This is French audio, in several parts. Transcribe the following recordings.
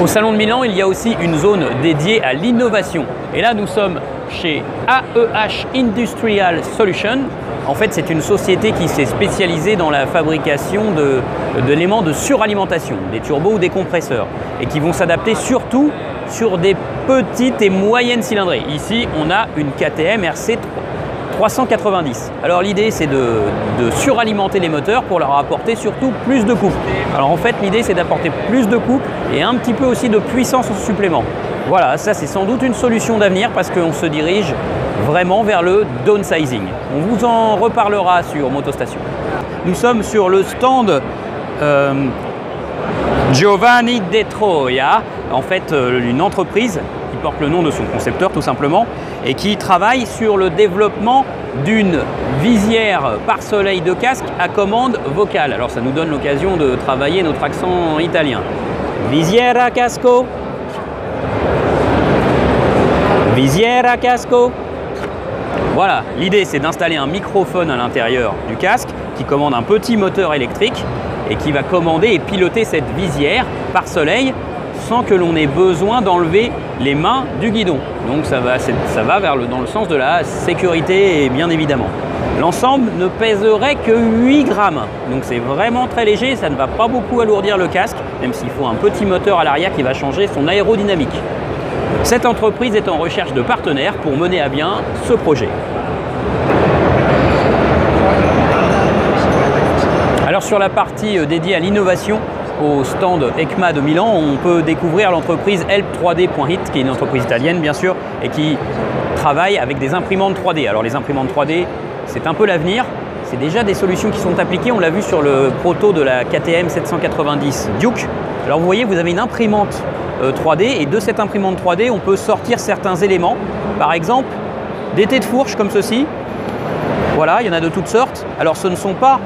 Au Salon de Milan, il y a aussi une zone dédiée à l'innovation. Et là, nous sommes chez AEH Industrial Solutions. En fait, c'est une société qui s'est spécialisée dans la fabrication d'éléments de suralimentation, des turbos ou des compresseurs, et qui vont s'adapter surtout sur des petites et moyennes cylindrées. Ici, on a une KTM RC 390. Alors l'idée, c'est de suralimenter les moteurs pour leur apporter surtout plus de couple. Alors en fait, l'idée, c'est d'apporter plus de couple et un petit peu aussi de puissance en supplément. Voilà, ça c'est sans doute une solution d'avenir parce qu'on se dirige vraiment vers le downsizing. On vous en reparlera sur Motostation. Nous sommes sur le stand Giovanni De Troia, en fait une entreprise qui porte le nom de son concepteur tout simplement et qui travaille sur le développement d'une visière pare-soleil de casque à commande vocale. Alors ça nous donne l'occasion de travailler notre accent italien. Visiera casco. Visiera casco. Voilà, l'idée c'est d'installer un microphone à l'intérieur du casque qui commande un petit moteur électrique et qui va commander et piloter cette visière pare-soleil sans que l'on ait besoin d'enlever les mains du guidon. Donc ça va dans le sens de la sécurité, et bien évidemment. L'ensemble ne pèserait que 8 grammes. Donc c'est vraiment très léger, ça ne va pas beaucoup alourdir le casque, même s'il faut un petit moteur à l'arrière qui va changer son aérodynamique. Cette entreprise est en recherche de partenaires pour mener à bien ce projet. Alors sur la partie dédiée à l'innovation, au stand EICMA de Milan, on peut découvrir l'entreprise Help3D.it, qui est une entreprise italienne bien sûr, et qui travaille avec des imprimantes 3D. Alors les imprimantes 3D, c'est un peu l'avenir, c'est déjà des solutions qui sont appliquées, on l'a vu sur le proto de la KTM 790 Duke. Alors vous voyez, vous avez une imprimante 3D et de cette imprimante 3D, on peut sortir certains éléments, par exemple des tés de fourche comme ceci. Voilà, il y en a de toutes sortes. Alors ce ne sont pas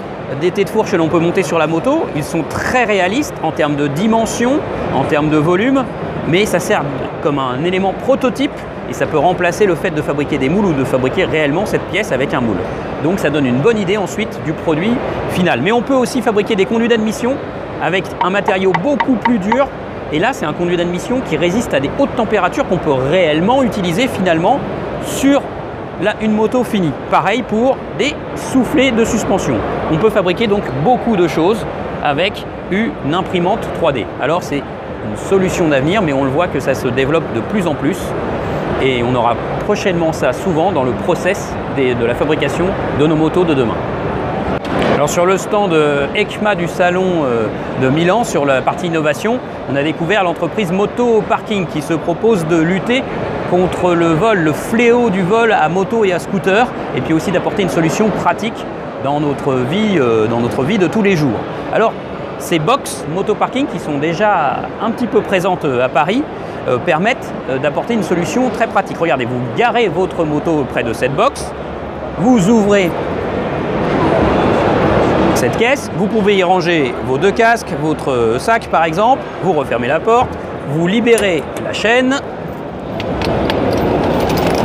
des tés de fourche que l'on peut monter sur la moto, ils sont très réalistes en termes de dimension, en termes de volume, mais ça sert comme un élément prototype et ça peut remplacer le fait de fabriquer des moules ou de fabriquer réellement cette pièce avec un moule. Donc ça donne une bonne idée ensuite du produit final. Mais on peut aussi fabriquer des conduits d'admission avec un matériau beaucoup plus dur. Et là, c'est un conduit d'admission qui résiste à des hautes températures qu'on peut réellement utiliser finalement sur une moto finie. Pareil pour des soufflets de suspension. On peut fabriquer donc beaucoup de choses avec une imprimante 3D. Alors c'est une solution d'avenir, mais on le voit que ça se développe de plus en plus. Et on aura prochainement ça souvent dans le process de la fabrication de nos motos de demain. Alors sur le stand EICMA du salon de Milan, sur la partie innovation, on a découvert l'entreprise Moto Parking qui se propose de lutter contre le vol, le fléau du vol à moto et à scooter, et puis aussi d'apporter une solution pratique dans notre vie de tous les jours. Alors ces box Moto Parking qui sont déjà un petit peu présentes à Paris permettent d'apporter une solution très pratique. Regardez, vous garez votre moto près de cette box, vous ouvrez cette caisse, vous pouvez y ranger vos deux casques, votre sac par exemple, vous refermez la porte, vous libérez la chaîne,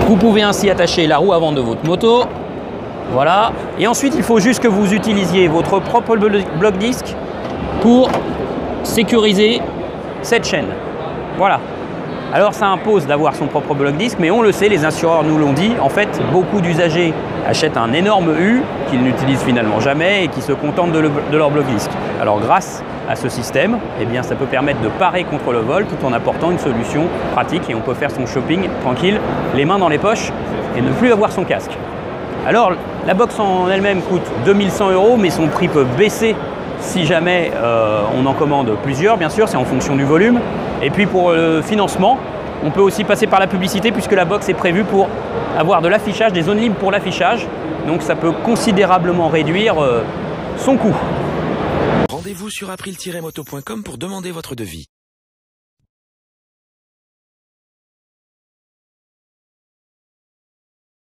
vous pouvez ainsi attacher la roue avant de votre moto, voilà, et ensuite il faut juste que vous utilisiez votre propre bloc disque pour sécuriser cette chaîne, voilà. Alors ça impose d'avoir son propre bloc disque, mais on le sait, les assureurs nous l'ont dit, en fait beaucoup d'usagers achètent un énorme U qu'ils n'utilisent finalement jamais et qui se contentent de leur bloc disque. Alors grâce à ce système, eh bien, ça peut permettre de parer contre le vol tout en apportant une solution pratique et on peut faire son shopping tranquille, les mains dans les poches et ne plus avoir son casque. Alors la box en elle-même coûte 2100 €, mais son prix peut baisser si jamais on en commande plusieurs, bien sûr, c'est en fonction du volume. Et puis pour le financement, on peut aussi passer par la publicité puisque la box est prévue pour avoir de l'affichage, des zones libres pour l'affichage. Donc ça peut considérablement réduire son coût. Rendez-vous sur april-moto.com pour demander votre devis.